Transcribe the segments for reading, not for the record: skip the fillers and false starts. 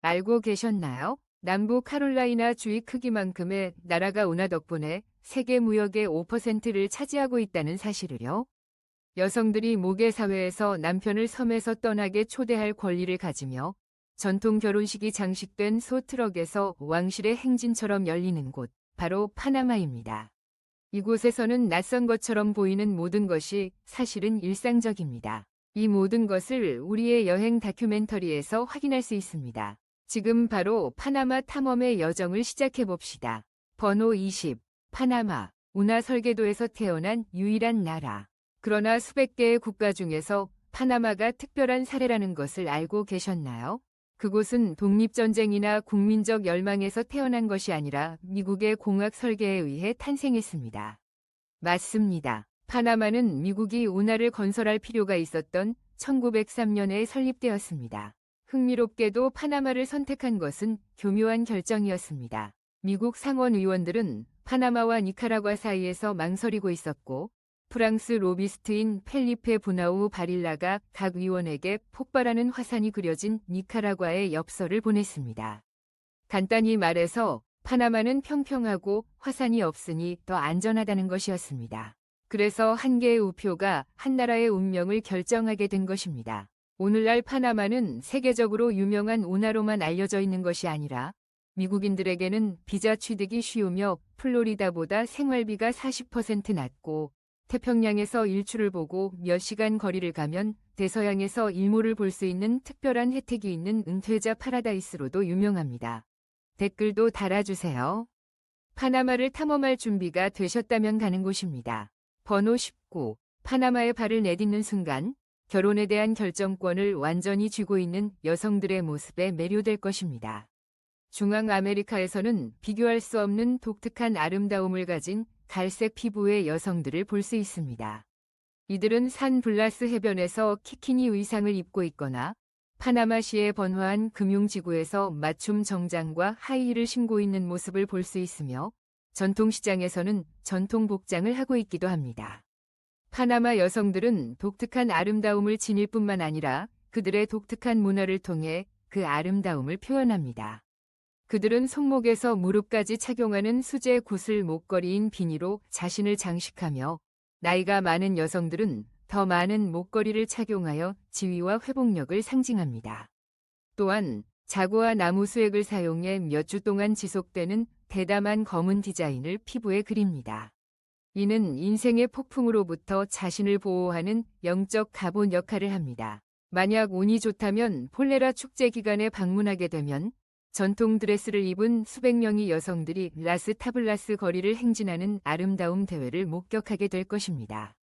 알고 계셨나요? 남부 카롤라이나 주의 크기만큼의 나라가 운하 덕분에 세계 무역의 5%를 차지하고 있다는 사실을요. 여성들이 모계 사회에서 남편을 섬에서 떠나게 초대할 권리를 가지며 전통 결혼식이 장식된 소트럭에서 왕실의 행진처럼 열리는 곳, 바로 파나마입니다. 이곳에서는 낯선 것처럼 보이는 모든 것이 사실은 일상적입니다. 이 모든 것을 우리의 여행 다큐멘터리에서 확인할 수 있습니다. 지금 바로 파나마 탐험의 여정을 시작해 봅시다. 번호 20. 파나마. 운하 설계도에서 태어난 유일한 나라. 그러나 수백 개의 국가 중에서 파나마가 특별한 사례라는 것을 알고 계셨나요? 그곳은 독립전쟁이나 국민적 열망에서 태어난 것이 아니라 미국의 공학 설계에 의해 탄생했습니다. 맞습니다. 파나마는 미국이 운하를 건설할 필요가 있었던 1903년에 설립되었습니다. 흥미롭게도 파나마를 선택한 것은 교묘한 결정이었습니다. 미국 상원 의원들은 파나마와 니카라과 사이에서 망설이고 있었고, 프랑스 로비스트인 펠리페 보나우 바릴라가 각 의원에게 폭발하는 화산이 그려진 니카라과의 엽서를 보냈습니다. 간단히 말해서 파나마는 평평하고 화산이 없으니 더 안전하다는 것이었습니다. 그래서 한 개의 우표가 한 나라의 운명을 결정하게 된 것입니다. 오늘날 파나마는 세계적으로 유명한 운하로만 알려져 있는 것이 아니라 미국인들에게는 비자 취득이 쉬우며 플로리다보다 생활비가 40% 낮고 태평양에서 일출을 보고 몇 시간 거리를 가면 대서양에서 일몰을 볼 수 있는 특별한 혜택이 있는 은퇴자 파라다이스로도 유명합니다. 댓글도 달아주세요. 파나마를 탐험할 준비가 되셨다면 가는 곳입니다. 번호 19. 파나마에 발을 내딛는 순간 결혼에 대한 결정권을 완전히 쥐고 있는 여성들의 모습에 매료될 것입니다. 중앙 아메리카에서는 비교할 수 없는 독특한 아름다움을 가진 갈색 피부의 여성들을 볼 수 있습니다. 이들은 산 블라스 해변에서 키키니 의상을 입고 있거나 파나마시의 번화한 금융지구에서 맞춤 정장과 하이힐을 신고 있는 모습을 볼 수 있으며 전통시장에서는 전통 복장을 하고 있기도 합니다. 파나마 여성들은 독특한 아름다움을 지닐 뿐만 아니라 그들의 독특한 문화를 통해 그 아름다움을 표현합니다. 그들은 손목에서 무릎까지 착용하는 수제 구슬 목걸이인 비니로 자신을 장식하며 나이가 많은 여성들은 더 많은 목걸이를 착용하여 지위와 회복력을 상징합니다. 또한 자구와 나무 수액을 사용해 몇 주 동안 지속되는 대담한 검은 디자인을 피부에 그립니다. 이는 인생의 폭풍으로부터 자신을 보호하는 영적 가본 역할을 합니다. 만약 운이 좋다면 폴레라 축제 기간에 방문하게 되면 전통 드레스를 입은 수백 명의 여성들이 라스 타블라스 거리를 행진하는 아름다움 대회를 목격하게 될 것입니다.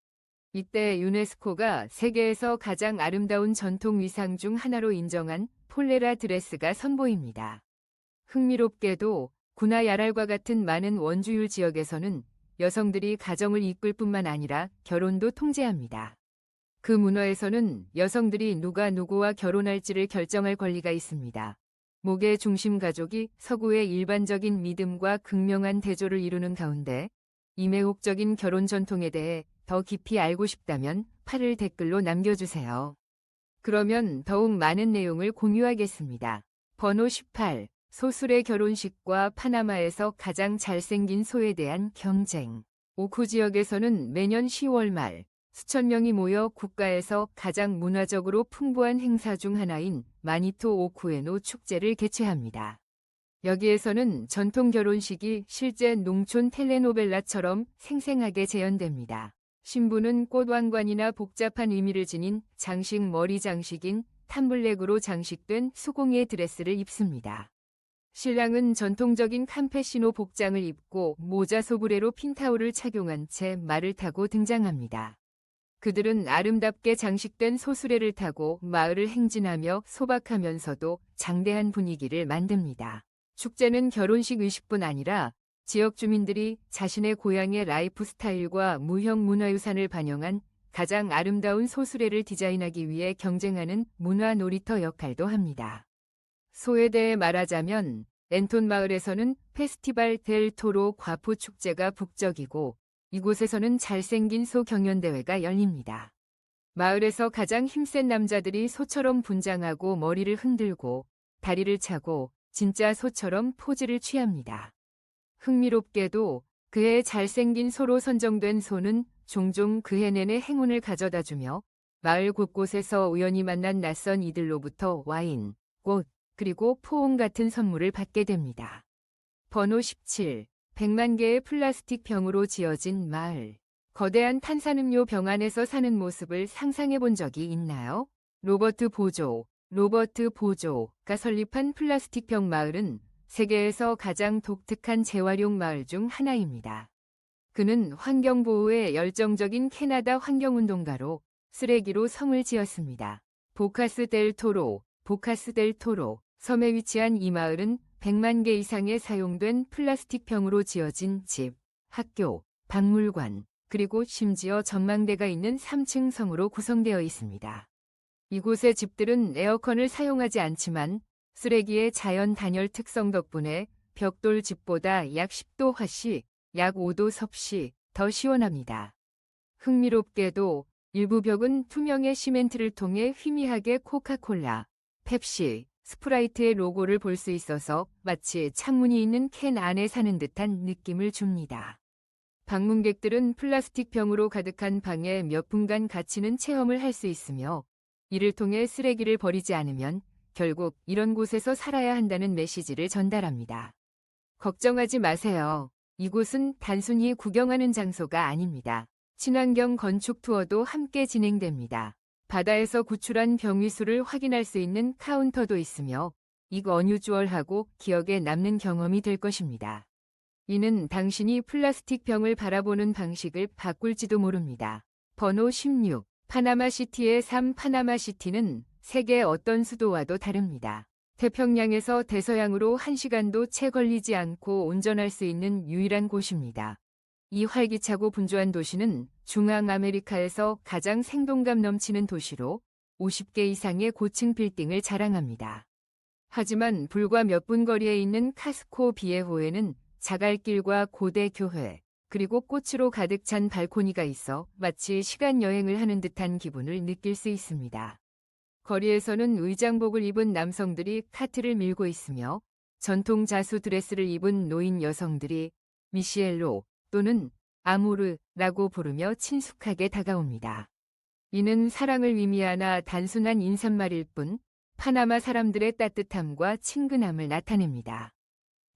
이때 유네스코가 세계에서 가장 아름다운 전통 의상 중 하나로 인정한 폴레라 드레스가 선보입니다. 흥미롭게도 구나 야랄과 같은 많은 원주율 지역에서는 여성들이 가정을 이끌 뿐만 아니라 결혼도 통제합니다. 그 문화에서는 여성들이 누가 누구와 결혼할지를 결정할 권리가 있습니다. 목의 중심 가족이 서구의 일반적인 믿음과 극명한 대조를 이루는 가운데 이 매혹적인 결혼 전통에 대해 더 깊이 알고 싶다면 8을 댓글로 남겨주세요. 그러면 더욱 많은 내용을 공유하겠습니다. 번호 18. 소술의 결혼식과 파나마에서 가장 잘생긴 소에 대한 경쟁. 오쿠 지역에서는 매년 10월 말 수천 명이 모여 국가에서 가장 문화적으로 풍부한 행사 중 하나인 마니토 오쿠에노 축제를 개최합니다. 여기에서는 전통 결혼식이 실제 농촌 텔레노벨라처럼 생생하게 재현됩니다. 신부는 꽃왕관이나 복잡한 의미를 지닌 장식 머리 장식인 탐블랙으로 장식된 수공예 드레스를 입습니다. 신랑은 전통적인 캠페시노 복장을 입고 모자 소브레로 핀타올을 착용한 채 말을 타고 등장합니다. 그들은 아름답게 장식된 소수레를 타고 마을을 행진하며 소박하면서도 장대한 분위기를 만듭니다. 축제는 결혼식 의식뿐 아니라 지역 주민들이 자신의 고향의 라이프 스타일과 무형 문화유산을 반영한 가장 아름다운 소수레를 디자인하기 위해 경쟁하는 문화 놀이터 역할도 합니다. 소에 대해 말하자면 랜톤 마을에서는 페스티발 델 토로 과포 축제가 북적이고 이곳에서는 잘생긴 소 경연대회가 열립니다. 마을에서 가장 힘센 남자들이 소처럼 분장하고 머리를 흔들고 다리를 차고 진짜 소처럼 포즈를 취합니다. 흥미롭게도 그의 잘생긴 소로 선정된 소는 종종 그해 내내 행운을 가져다주며 마을 곳곳에서 우연히 만난 낯선 이들로부터 와인, 꽃, 그리고 포옹 같은 선물을 받게 됩니다. 번호 17. 100만 개의 플라스틱 병으로 지어진 마을. 거대한 탄산음료 병 안에서 사는 모습을 상상해 본 적이 있나요? 로버트 보조가 설립한 플라스틱 병 마을은 세계에서 가장 독특한 재활용 마을 중 하나입니다. 그는 환경보호에 열정적인 캐나다 환경운동가로 쓰레기로 성을 지었습니다. 보카스 델 토로 섬에 위치한 이 마을은 100만 개 이상의 사용된 플라스틱 병으로 지어진 집, 학교, 박물관, 그리고 심지어 전망대가 있는 3층 성으로 구성되어 있습니다. 이곳의 집들은 에어컨을 사용하지 않지만 쓰레기의 자연 단열 특성 덕분에 벽돌 집보다 약 10도 화씨, 약 5도 섭씨 더 시원합니다. 흥미롭게도 일부 벽은 투명의 시멘트를 통해 희미하게 코카콜라, 펩시, 스프라이트의 로고를 볼 수 있어서 마치 창문이 있는 캔 안에 사는 듯한 느낌을 줍니다. 방문객들은 플라스틱 병으로 가득한 방에 몇 분간 갇히는 체험을 할 수 있으며 이를 통해 쓰레기를 버리지 않으면 결국 이런 곳에서 살아야 한다는 메시지를 전달합니다. 걱정하지 마세요. 이곳은 단순히 구경하는 장소가 아닙니다. 친환경 건축 투어도 함께 진행됩니다. 바다에서 구출한 병위수를 확인할 수 있는 카운터도 있으며 이거 어뉴주얼하고 기억에 남는 경험이 될 것입니다. 이는 당신이 플라스틱 병을 바라보는 방식을 바꿀지도 모릅니다. 번호 16. 파나마시티의 삶. 파나마시티는 세계 어떤 수도와도 다릅니다. 태평양에서 대서양으로 1시간도 채 걸리지 않고 운전할 수 있는 유일한 곳입니다. 이 활기차고 분주한 도시는 중앙아메리카에서 가장 생동감 넘치는 도시로 50개 이상의 고층 빌딩을 자랑합니다. 하지만 불과 몇 분 거리에 있는 카스코 비에호에는 자갈길과 고대 교회, 그리고 꽃으로 가득 찬 발코니가 있어 마치 시간 여행을 하는 듯한 기분을 느낄 수 있습니다. 거리에서는 의장복을 입은 남성들이 카트를 밀고 있으며 전통 자수 드레스를 입은 노인 여성들이 미시엘로 또는 아모르라고 부르며 친숙하게 다가옵니다. 이는 사랑을 의미하나 단순한 인사말일 뿐 파나마 사람들의 따뜻함과 친근함을 나타냅니다.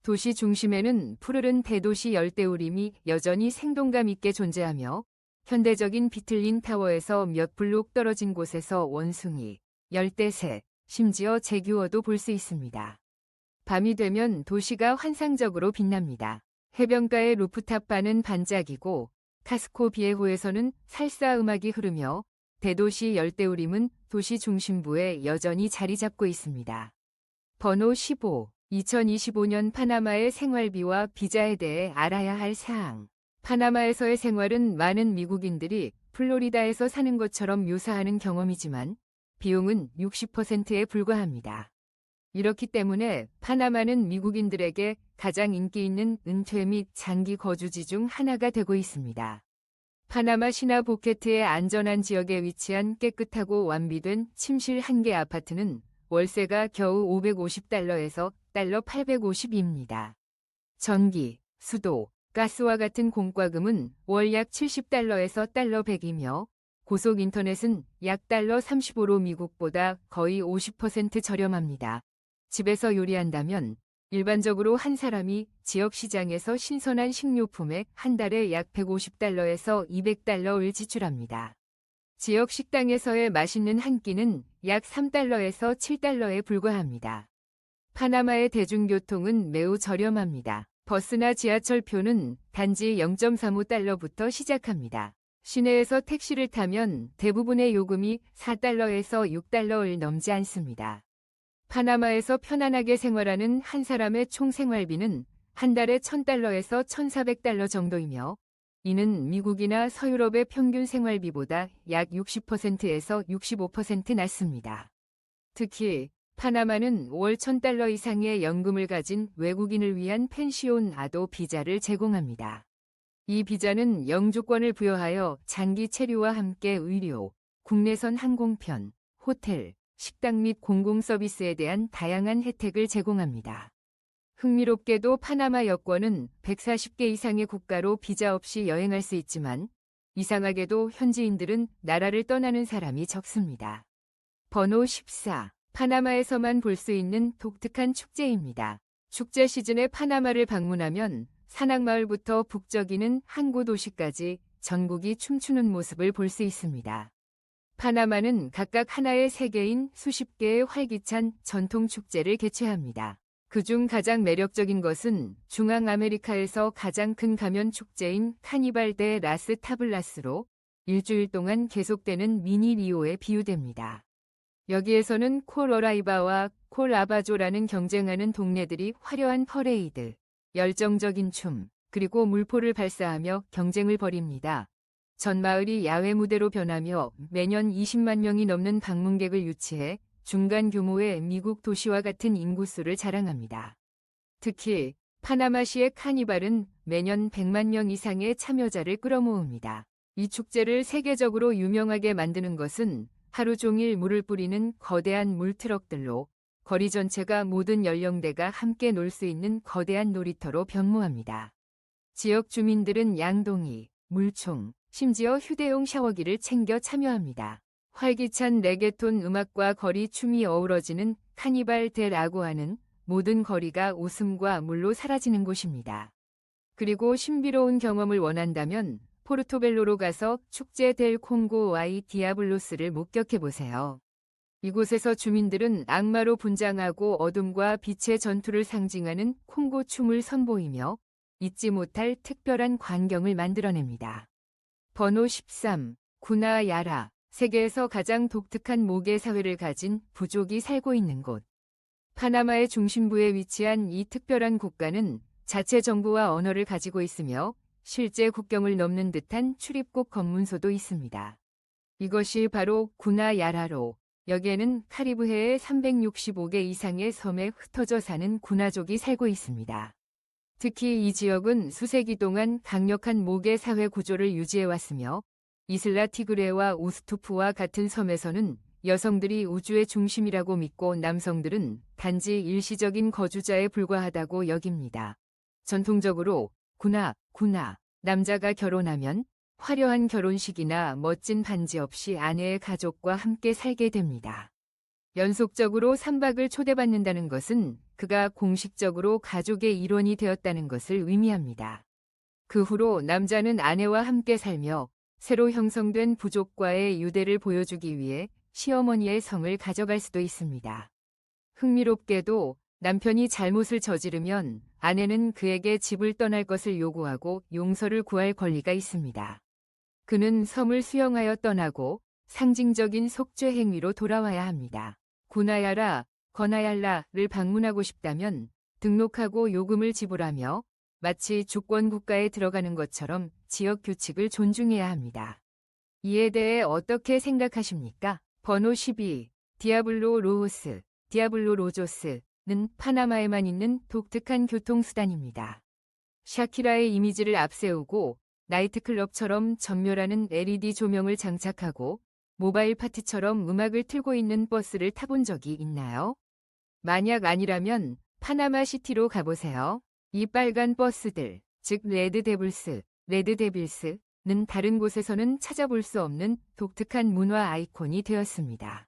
도시 중심에는 푸르른 대도시 열대우림이 여전히 생동감 있게 존재하며 현대적인 비틀린 타워에서 몇 블록 떨어진 곳에서 원숭이, 열대새, 심지어 제규어도 볼 수 있습니다. 밤이 되면 도시가 환상적으로 빛납니다. 해변가의 루프탑 바는 반짝이고 카스코 비에호에서는 살사 음악이 흐르며 대도시 열대우림은 도시 중심부에 여전히 자리 잡고 있습니다. 번호 15. 2025년 파나마의 생활비와 비자에 대해 알아야 할 사항. 파나마에서의 생활은 많은 미국인들이 플로리다에서 사는 것처럼 묘사하는 경험이지만 비용은 60%에 불과합니다. 이렇기 때문에 파나마는 미국인들에게 가장 인기 있는 은퇴 및 장기 거주지 중 하나가 되고 있습니다. 파나마 시나 보케트의 안전한 지역에 위치한 깨끗하고 완비된 침실 1개 아파트는 월세가 겨우 $550에서 $850입니다. 전기, 수도, 가스와 같은 공과금은 월 약 $70에서 $100이며 고속 인터넷은 약 $35로 미국보다 거의 50% 저렴합니다. 집에서 요리한다면 일반적으로 한 사람이 지역 시장에서 신선한 식료품에 한 달에 약 $150에서 $200을 지출합니다. 지역 식당에서의 맛있는 한 끼는 약 $3에서 $7에 불과합니다. 파나마의 대중교통은 매우 저렴합니다. 버스나 지하철표는 단지 $0.35부터 시작합니다. 시내에서 택시를 타면 대부분의 요금이 $4에서 $6을 넘지 않습니다. 파나마에서 편안하게 생활하는 한 사람의 총 생활비는 한 달에 $1,000에서 $1,400 정도이며 이는 미국이나 서유럽의 평균 생활비보다 약 60%에서 65% 낮습니다. 특히 파나마는 월 $1,000 이상의 연금을 가진 외국인을 위한 펜시온 아도 비자를 제공합니다. 이 비자는 영주권을 부여하여 장기 체류와 함께 의료, 국내선 항공편, 호텔, 식당 및 공공 서비스에 대한 다양한 혜택을 제공합니다. 흥미롭게도 파나마 여권은 140개 이상의 국가로 비자 없이 여행할 수 있지만 이상하게도 현지인들은 나라를 떠나는 사람이 적습니다. 번호 14. 파나마에서만 볼 수 있는 독특한 축제입니다. 축제 시즌에 파나마를 방문하면 산악마을부터 북적이는 항구 도시까지 전국이 춤추는 모습을 볼 수 있습니다. 파나마는 각각 하나의 세계인 수십 개의 활기찬 전통 축제를 개최합니다. 그중 가장 매력적인 것은 중앙아메리카에서 가장 큰 가면 축제인 카니발 데 라스 타블라스로 일주일 동안 계속되는 미니 리오에 비유됩니다. 여기에서는 콜어라이바와 콜아바조라는 경쟁하는 동네들이 화려한 퍼레이드, 열정적인 춤, 그리고 물포를 발사하며 경쟁을 벌입니다. 전 마을이 야외 무대로 변하며 매년 20만 명이 넘는 방문객을 유치해 중간 규모의 미국 도시와 같은 인구수를 자랑합니다. 특히 파나마시의 카니발은 매년 100만 명 이상의 참여자를 끌어모읍니다. 이 축제를 세계적으로 유명하게 만드는 것은 하루 종일 물을 뿌리는 거대한 물트럭들로 거리 전체가 모든 연령대가 함께 놀 수 있는 거대한 놀이터로 변모합니다. 지역 주민들은 양동이, 물총, 심지어 휴대용 샤워기를 챙겨 참여합니다. 활기찬 레게톤 음악과 거리 춤이 어우러지는 카니발 데 라고아는 모든 거리가 웃음과 물로 사라지는 곳입니다. 그리고 신비로운 경험을 원한다면 포르토벨로로 가서 축제 델 콩고 와이 디아블로스를 목격해보세요. 이곳에서 주민들은 악마로 분장하고 어둠과 빛의 전투를 상징하는 콩고 춤을 선보이며 잊지 못할 특별한 광경을 만들어냅니다. 번호 13. 구나야라. 세계에서 가장 독특한 모계 사회를 가진 부족이 살고 있는 곳. 파나마의 중심부에 위치한 이 특별한 국가는 자체 정부와 언어를 가지고 있으며 실제 국경을 넘는 듯한 출입국 검문소도 있습니다. 이것이 바로 구나야라로, 여기에는 카리브해의 365개 이상의 섬에 흩어져 사는 구나족이 살고 있습니다. 특히 이 지역은 수세기 동안 강력한 모계 사회 구조를 유지해왔으며 이슬라 티그레와 우스투프와 같은 섬에서는 여성들이 우주의 중심이라고 믿고 남성들은 단지 일시적인 거주자에 불과하다고 여깁니다. 전통적으로 구나, 남자가 결혼하면 화려한 결혼식이나 멋진 반지 없이 아내의 가족과 함께 살게 됩니다. 연속적으로 3박을 초대받는다는 것은 그가 공식적으로 가족의 일원이 되었다는 것을 의미합니다. 그 후로 남자는 아내와 함께 살며 새로 형성된 부족과의 유대를 보여주기 위해 시어머니의 성을 가져갈 수도 있습니다. 흥미롭게도 남편이 잘못을 저지르면 아내는 그에게 집을 떠날 것을 요구하고 용서를 구할 권리가 있습니다. 그는 섬을 수영하여 떠나고 상징적인 속죄 행위로 돌아와야 합니다. 구나야라, 거나얄라를 방문하고 싶다면 등록하고 요금을 지불하며 마치 주권 국가에 들어가는 것처럼 지역 규칙을 존중해야 합니다. 이에 대해 어떻게 생각하십니까? 번호 12. 디아블로 로호스, 디아블로 로조스는 파나마에만 있는 독특한 교통수단입니다. 샤키라의 이미지를 앞세우고 나이트클럽처럼 전멸하는 LED 조명을 장착하고 모바일 파티처럼 음악을 틀고 있는 버스를 타본 적이 있나요? 만약 아니라면 파나마 시티로 가보세요. 이 빨간 버스들, 즉 레드데빌스는 다른 곳에서는 찾아볼 수 없는 독특한 문화 아이콘이 되었습니다.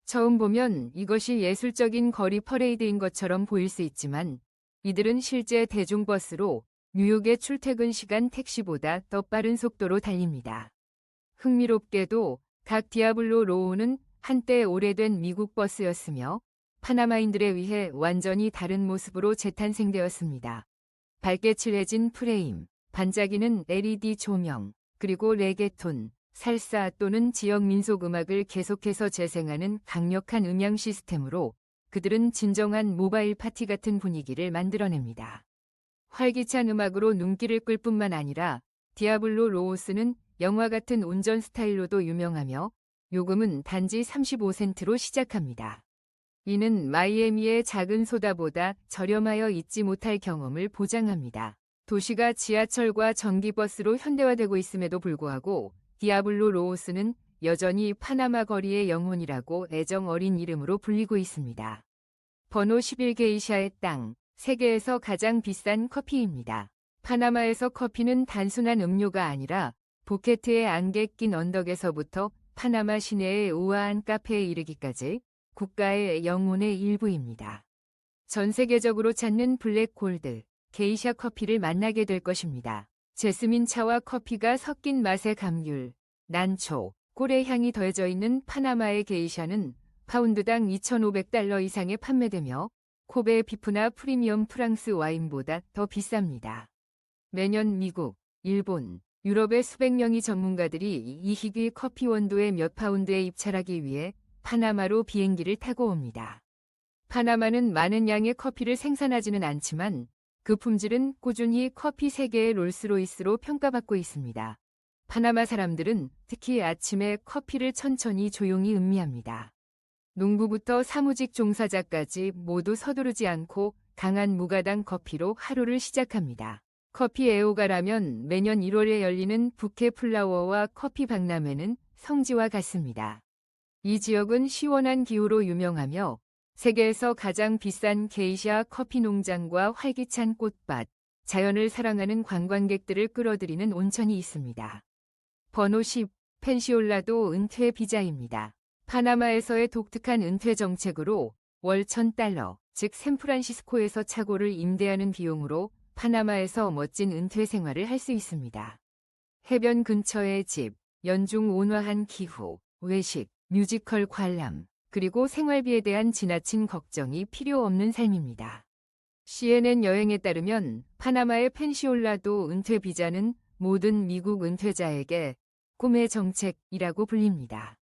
처음 보면 이것이 예술적인 거리 퍼레이드인 것처럼 보일 수 있지만 이들은 실제 대중버스로 뉴욕의 출퇴근 시간 택시보다 더 빠른 속도로 달립니다. 흥미롭게도 각 디아블로 로우는 한때 오래된 미국 버스였으며 파나마인들에 의해 완전히 다른 모습으로 재탄생되었습니다. 밝게 칠해진 프레임, 반짝이는 LED 조명, 그리고 레게톤, 살사 또는 지역 민속 음악을 계속해서 재생하는 강력한 음향 시스템으로 그들은 진정한 모바일 파티 같은 분위기를 만들어냅니다. 활기찬 음악으로 눈길을 끌 뿐만 아니라 디아블로 로우스는 영화 같은 운전 스타일로도 유명하며 요금은 단지 35센트로 시작합니다. 이는 마이애미의 작은 소다보다 저렴하여 잊지 못할 경험을 보장합니다. 도시가 지하철과 전기버스로 현대화되고 있음에도 불구하고 디아블로 로우스는 여전히 파나마 거리의 영혼이라고 애정 어린 이름으로 불리고 있습니다. 번호 11 게이샤의 땅, 세계에서 가장 비싼 커피입니다. 파나마에서 커피는 단순한 음료가 아니라 보케트에 안개 낀 언덕에서부터 파나마 시내의 우아한 카페에 이르기까지 국가의 영혼의 일부입니다. 전 세계적으로 찾는 블랙 골드, 게이샤 커피를 만나게 될 것입니다. 제스민 차와 커피가 섞인 맛의 감귤, 난초, 꿀의 향이 더해져 있는 파나마의 게이샤는 파운드당 $2,500 이상에 판매되며 코베 비프나 프리미엄 프랑스 와인보다 더 비쌉니다. 매년 미국, 일본, 유럽의 수백 명의 전문가들이 이 희귀 커피 원두의 몇 파운드에 입찰하기 위해 파나마로 비행기를 타고 옵니다. 파나마는 많은 양의 커피를 생산하지는 않지만 그 품질은 꾸준히 커피 세계의 롤스로이스로 평가받고 있습니다. 파나마 사람들은 특히 아침에 커피를 천천히 조용히 음미합니다. 농부부터 사무직 종사자까지 모두 서두르지 않고 강한 무가당 커피로 하루를 시작합니다. 커피 애호가라면 매년 1월에 열리는 부케 플라워와 커피 박람회는 성지와 같습니다. 이 지역은 시원한 기후로 유명하며 세계에서 가장 비싼 게이샤 커피 농장과 활기찬 꽃밭, 자연을 사랑하는 관광객들을 끌어들이는 온천이 있습니다. 번호 10, 펜시올라도 은퇴 비자입니다. 파나마에서의 독특한 은퇴 정책으로 월 $1,000, 즉 샌프란시스코에서 차고를 임대하는 비용으로 파나마에서 멋진 은퇴 생활을 할 수 있습니다. 해변 근처의 집, 연중 온화한 기후, 외식, 뮤지컬 관람, 그리고 생활비에 대한 지나친 걱정이 필요 없는 삶입니다. CNN 여행에 따르면 파나마의 펜시올라도 은퇴 비자는 모든 미국 은퇴자에게 꿈의 정책이라고 불립니다.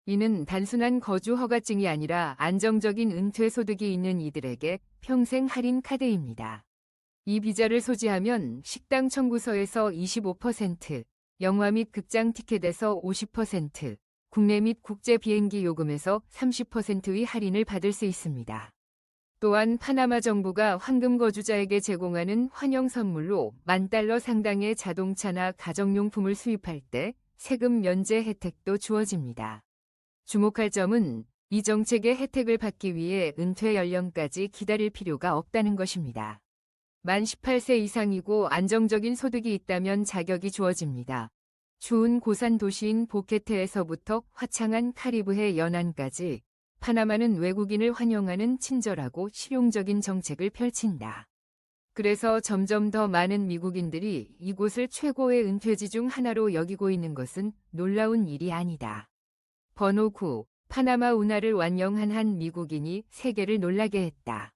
이는 단순한 거주 허가증이 아니라 안정적인 은퇴 소득이 있는 이들에게 평생 할인 카드입니다. 이 비자를 소지하면 식당 청구서에서 25%, 영화 및 극장 티켓에서 50%, 국내 및 국제 비행기 요금에서 30%의 할인을 받을 수 있습니다. 또한 파나마 정부가 황금 거주자에게 제공하는 환영 선물로 $10,000 상당의 자동차나 가정용품을 수입할 때 세금 면제 혜택도 주어집니다. 주목할 점은 이 정책의 혜택을 받기 위해 은퇴 연령까지 기다릴 필요가 없다는 것입니다. 만 18세 이상이고 안정적인 소득이 있다면 자격이 주어집니다. 추운 고산 도시인 보케테에서부터 화창한 카리브해 연안까지 파나마는 외국인을 환영하는 친절하고 실용적인 정책을 펼친다. 그래서 점점 더 많은 미국인들이 이곳을 최고의 은퇴지 중 하나로 여기고 있는 것은 놀라운 일이 아니다. 번호 9. 파나마 운하를 완영한 한 미국인이 세계를 놀라게 했다.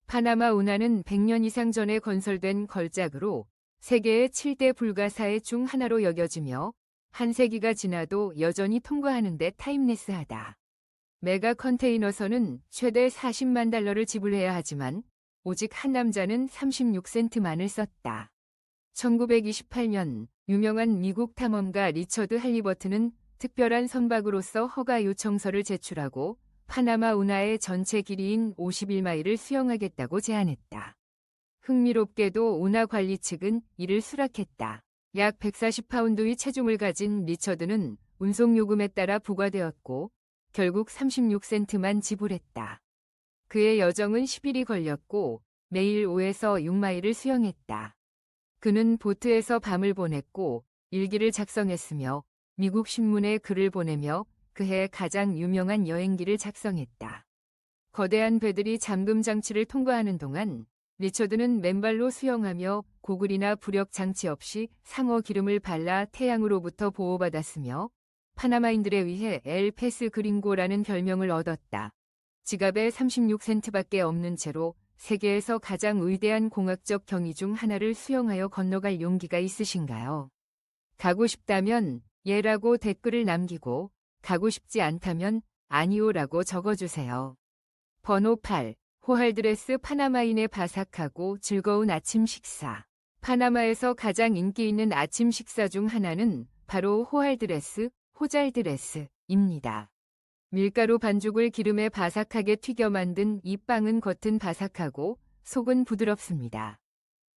파나마 운하는 100년 이상 전에 건설된 걸작으로 세계의 7대 불가사의 중 하나로 여겨지며 한 세기가 지나도 여전히 통과하는 데 타임레스하다. 메가 컨테이너선은 최대 $400,000를 지불해야 하지만 오직 한 남자는 36센트만을 썼다. 1928년 유명한 미국 탐험가 리처드 할리버튼은 특별한 선박으로서 허가 요청서를 제출하고 파나마 운하의 전체 길이인 51마일을 수영하겠다고 제안했다. 흥미롭게도 운하 관리 측은 이를 수락했다. 약 140파운드의 체중을 가진 리처드는 운송요금에 따라 부과되었고 결국 36센트만 지불했다. 그의 여정은 10일이 걸렸고 매일 5에서 6마일을 수영했다. 그는 보트에서 밤을 보냈고 일기를 작성했으며 미국 신문에 글을 보내며 그해 가장 유명한 여행기를 작성했다. 거대한 배들이 잠금 장치를 통과하는 동안 리처드는 맨발로 수영하며 고글이나 부력 장치 없이 상어 기름을 발라 태양으로부터 보호받았으며 파나마인들에 의해 엘 페스 그링고라는 별명을 얻었다. 지갑에 36센트밖에 없는 채로 세계에서 가장 위대한 공학적 경이 중 하나를 수영하여 건너갈 용기가 있으신가요? 가고 싶다면 예라고 댓글을 남기고 가고 싶지 않다면 아니오라고 적어주세요. 번호 8. 호할드레스 파나마인의 바삭하고 즐거운 아침 식사. 파나마에서 가장 인기 있는 아침 식사 중 하나는 바로 호할드레스, 호잘드레스입니다. 밀가루 반죽을 기름에 바삭하게 튀겨 만든 이 빵은 겉은 바삭하고 속은 부드럽습니다.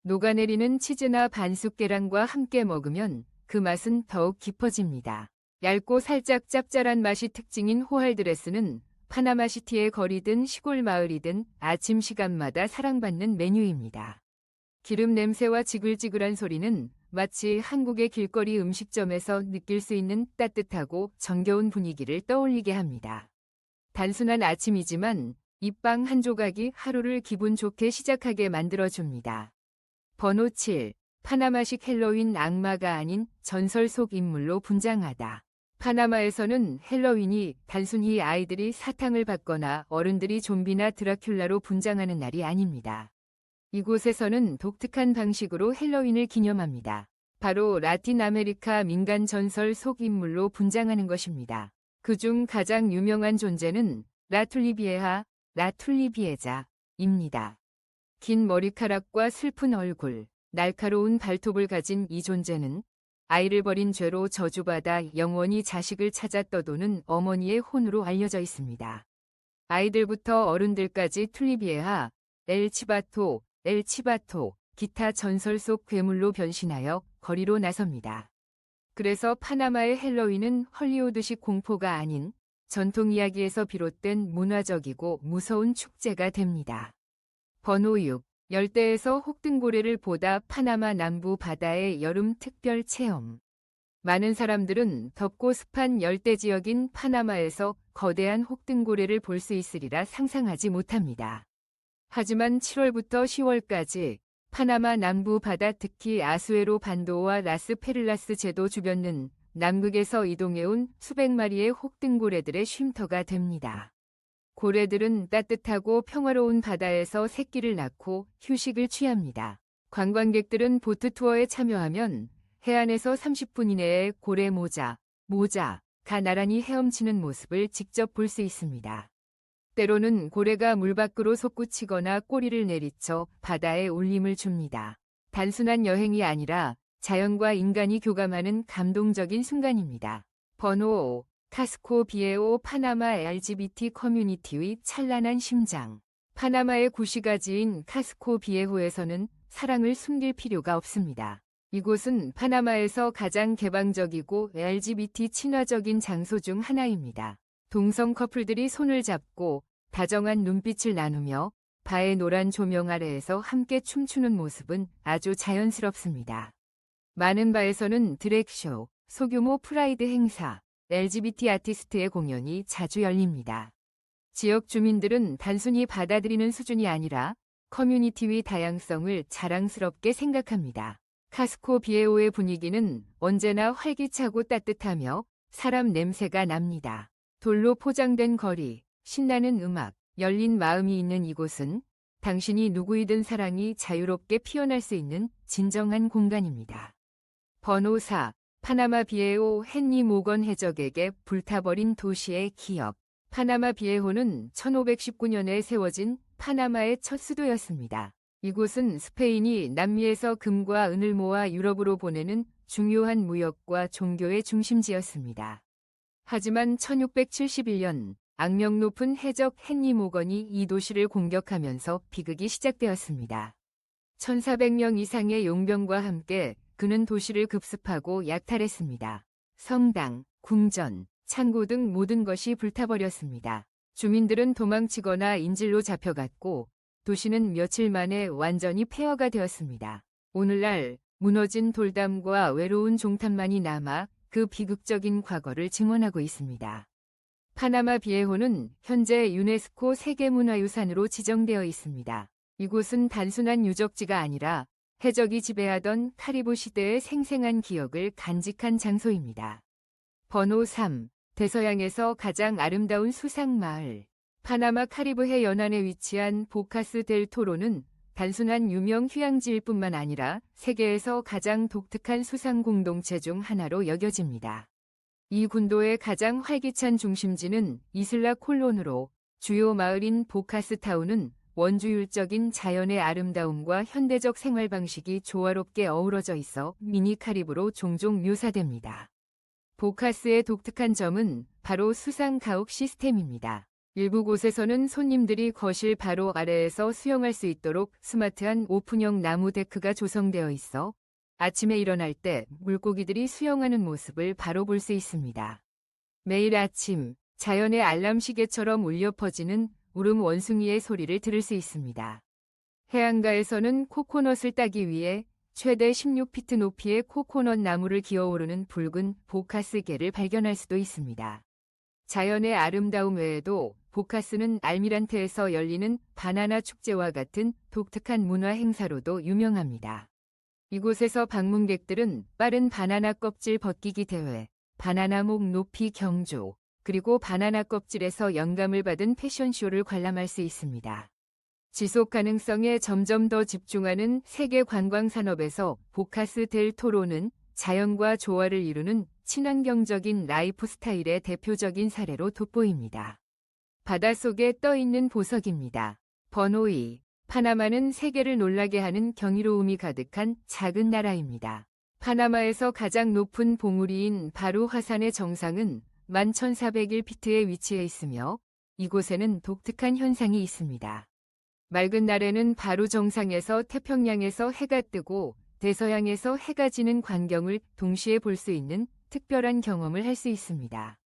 녹아내리는 치즈나 반숙 계란과 함께 먹으면 그 맛은 더욱 깊어집니다. 얇고 살짝 짭짤한 맛이 특징인 호알드레스는 파나마시티의 거리든 시골 마을이든 아침 시간마다 사랑받는 메뉴입니다. 기름 냄새와 지글지글한 소리는 마치 한국의 길거리 음식점에서 느낄 수 있는 따뜻하고 정겨운 분위기를 떠올리게 합니다. 단순한 아침이지만 이 빵 한 조각이 하루를 기분 좋게 시작하게 만들어줍니다. 번호 7. 파나마식 헬로윈 악마가 아닌 전설 속 인물로 분장하다. 파나마에서는 헬로윈이 단순히 아이들이 사탕을 받거나 어른들이 좀비나 드라큘라로 분장하는 날이 아닙니다. 이곳에서는 독특한 방식으로 헬로윈을 기념합니다. 바로 라틴 아메리카 민간 전설 속 인물로 분장하는 것입니다. 그중 가장 유명한 존재는 라툴리비에하, 라툴리비에자입니다. 긴 머리카락과 슬픈 얼굴, 날카로운 발톱을 가진 이 존재는 아이를 버린 죄로 저주받아 영원히 자식을 찾아 떠도는 어머니의 혼으로 알려져 있습니다. 아이들부터 어른들까지 툴리비에하, 엘치바토, 기타 전설 속 괴물로 변신하여 거리로 나섭니다. 그래서 파나마의 헬로윈은 헐리우드식 공포가 아닌 전통 이야기에서 비롯된 문화적이고 무서운 축제가 됩니다. 번호 6. 열대에서 혹등고래를 보다 파나마 남부 바다의 여름 특별 체험. 많은 사람들은 덥고 습한 열대 지역인 파나마에서 거대한 혹등고래를 볼 수 있으리라 상상하지 못합니다. 하지만 7월부터 10월까지 파나마 남부 바다 특히 아수에로 반도와 라스페를라스 제도 주변은 남극에서 이동해온 수백 마리의 혹등고래들의 쉼터가 됩니다. 고래들은 따뜻하고 평화로운 바다에서 새끼를 낳고 휴식을 취합니다. 관광객들은 보트 투어에 참여하면 해안에서 30분 이내에 고래 모자가 나란히 헤엄치는 모습을 직접 볼 수 있습니다. 때로는 고래가 물 밖으로 솟구치거나 꼬리를 내리쳐 바다에 울림을 줍니다. 단순한 여행이 아니라 자연과 인간이 교감하는 감동적인 순간입니다. 번호 5. 카스코 비에오 파나마 LGBT 커뮤니티의 찬란한 심장. 파나마의 구시가지인 카스코 비에호에서는 사랑을 숨길 필요가 없습니다. 이곳은 파나마에서 가장 개방적이고 LGBT 친화적인 장소 중 하나입니다. 동성 커플들이 손을 잡고 다정한 눈빛을 나누며 바의 노란 조명 아래에서 함께 춤추는 모습은 아주 자연스럽습니다. 많은 바에서는 드랙쇼, 소규모 프라이드 행사, LGBT 아티스트의 공연이 자주 열립니다. 지역 주민들은 단순히 받아들이는 수준이 아니라 커뮤니티의 다양성을 자랑스럽게 생각합니다. 카스코 비에오의 분위기는 언제나 활기차고 따뜻하며 사람 냄새가 납니다. 돌로 포장된 거리, 신나는 음악, 열린 마음이 있는 이곳은 당신이 누구이든 사랑이 자유롭게 피어날 수 있는 진정한 공간입니다. 번호 4. 파나마 비에호 헨리 모건 해적에게 불타버린 도시의 기억. 파나마 비에호는 1519년에 세워진 파나마의 첫 수도였습니다. 이곳은 스페인이 남미에서 금과 은을 모아 유럽으로 보내는 중요한 무역과 종교의 중심지였습니다. 하지만 1671년 악명 높은 해적 헨리 모건이 이 도시를 공격하면서 비극이 시작되었습니다. 1400명 이상의 용병과 함께 그는 도시를 급습하고 약탈했습니다. 성당, 궁전, 창고 등 모든 것이 불타버렸습니다. 주민들은 도망치거나 인질로 잡혀갔고 도시는 며칠 만에 완전히 폐허가 되었습니다. 오늘날 무너진 돌담과 외로운 종탑만이 남아 그 비극적인 과거를 증언하고 있습니다. 파나마 비에호는 현재 유네스코 세계문화유산으로 지정되어 있습니다. 이곳은 단순한 유적지가 아니라 해적이 지배하던 카리브 시대의 생생한 기억을 간직한 장소입니다. 번호 3. 대서양에서 가장 아름다운 수상마을. 파나마 카리브해 연안에 위치한 보카스 델 토로는 단순한 유명 휴양지일 뿐만 아니라 세계에서 가장 독특한 수상 공동체 중 하나로 여겨집니다. 이 군도의 가장 활기찬 중심지는 이슬라 콜론으로 주요 마을인 보카스 타운은 원주율적인 자연의 아름다움과 현대적 생활 방식이 조화롭게 어우러져 있어 미니 카리브로 종종 묘사됩니다. 보카스의 독특한 점은 바로 수상 가옥 시스템입니다. 일부 곳에서는 손님들이 거실 바로 아래에서 수영할 수 있도록 스마트한 오픈형 나무 데크가 조성되어 있어 아침에 일어날 때 물고기들이 수영하는 모습을 바로 볼 수 있습니다. 매일 아침 자연의 알람 시계처럼 울려 퍼지는 울음 원숭이의 소리를 들을 수 있습니다. 해안가에서는 코코넛을 따기 위해 최대 16피트 높이의 코코넛 나무를 기어오르는 붉은 보카스개를 발견할 수도 있습니다. 자연의 아름다움 외에도 보카스는 알미란테에서 열리는 바나나 축제와 같은 독특한 문화 행사로도 유명합니다. 이곳에서 방문객들은 빠른 바나나 껍질 벗기기 대회, 바나나목 높이 경주, 그리고 바나나 껍질에서 영감을 받은 패션쇼를 관람할 수 있습니다. 지속 가능성에 점점 더 집중하는 세계 관광 산업에서 보카스 델 토로는 자연과 조화를 이루는 친환경적인 라이프 스타일의 대표적인 사례로 돋보입니다. 바닷속에 떠있는 보석입니다. 번호 2. 파나마는 세계를 놀라게 하는 경이로움이 가득한 작은 나라입니다. 파나마에서 가장 높은 봉우리인 바루 화산의 정상은 11,401피트에 위치해 있으며 이곳에는 독특한 현상이 있습니다. 맑은 날에는 바루 정상에서 태평양에서 해가 뜨고 대서양에서 해가 지는 광경을 동시에 볼 수 있는 특별한 경험을 할 수 있습니다.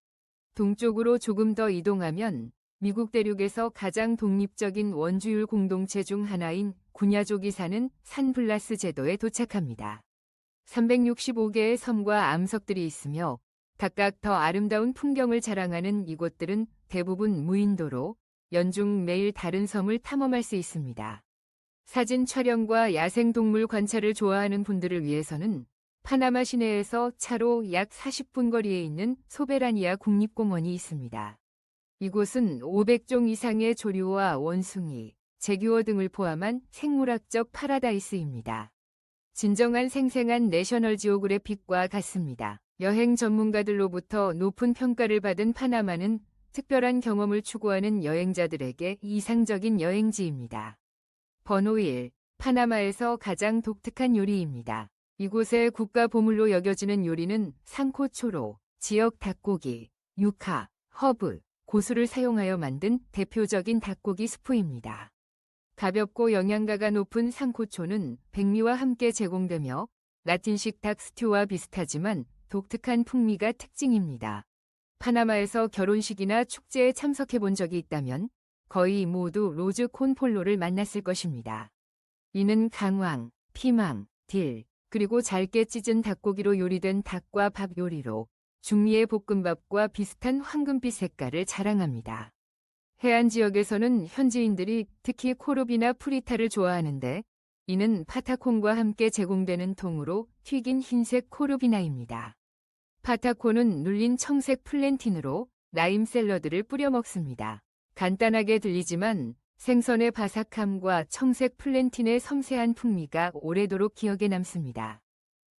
동쪽으로 조금 더 이동하면 미국 대륙에서 가장 독립적인 원주율 공동체 중 하나인 구냐족이 사는 산블라스 제도에 도착합니다. 365개의 섬과 암석들이 있으며 각각 더 아름다운 풍경을 자랑하는 이곳들은 대부분 무인도로 연중 매일 다른 섬을 탐험할 수 있습니다. 사진 촬영과 야생동물 관찰을 좋아하는 분들을 위해서는 파나마 시내에서 차로 약 40분 거리에 있는 소베라니아 국립공원이 있습니다. 이곳은 500종 이상의 조류와 원숭이, 제규어 등을 포함한 생물학적 파라다이스입니다. 진정한 생생한 내셔널 지오그래픽과 같습니다. 여행 전문가들로부터 높은 평가를 받은 파나마는 특별한 경험을 추구하는 여행자들에게 이상적인 여행지입니다. 번호 1. 파나마에서 가장 독특한 요리입니다. 이곳의 국가 보물로 여겨지는 요리는 상코초로, 지역 닭고기, 유카, 허브, 고수를 사용하여 만든 대표적인 닭고기 스프입니다. 가볍고 영양가가 높은 상코초는 백미와 함께 제공되며 라틴식 닭 스튜와 비슷하지만 독특한 풍미가 특징입니다. 파나마에서 결혼식이나 축제에 참석해 본 적이 있다면 거의 모두 로즈 콘폴로를 만났을 것입니다. 이는 강황, 피망, 딜, 그리고 잘게 찢은 닭고기로 요리된 닭과 밥 요리로 중미의 볶음밥과 비슷한 황금빛 색깔을 자랑합니다. 해안 지역에서는 현지인들이 특히 코르비나 프리타를 좋아하는데 이는 파타콘과 함께 제공되는 통으로 튀긴 흰색 코르비나입니다. 파타콘은 눌린 청색 플랜틴으로 라임 샐러드를 뿌려 먹습니다. 간단하게 들리지만 생선의 바삭함과 청색 플랜틴의 섬세한 풍미가 오래도록 기억에 남습니다.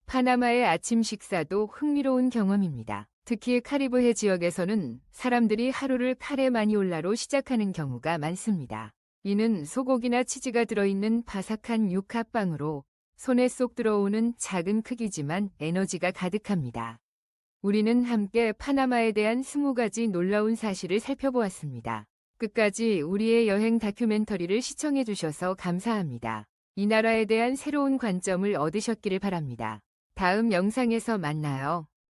파나마의 아침 식사도 흥미로운 경험입니다. 특히 카리브해 지역에서는 사람들이 하루를 카레 마니올라로 시작하는 경우가 많습니다. 이는 소고기나 치즈가 들어있는 바삭한 유카빵으로 손에 쏙 들어오는 작은 크기지만 에너지가 가득합니다. 우리는 함께 파나마에 대한 20가지 놀라운 사실을 살펴보았습니다. 끝까지 우리의 여행 다큐멘터리를 시청해 주셔서 감사합니다. 이 나라에 대한 새로운 관점을 얻으셨기를 바랍니다. 다음 영상에서 만나요.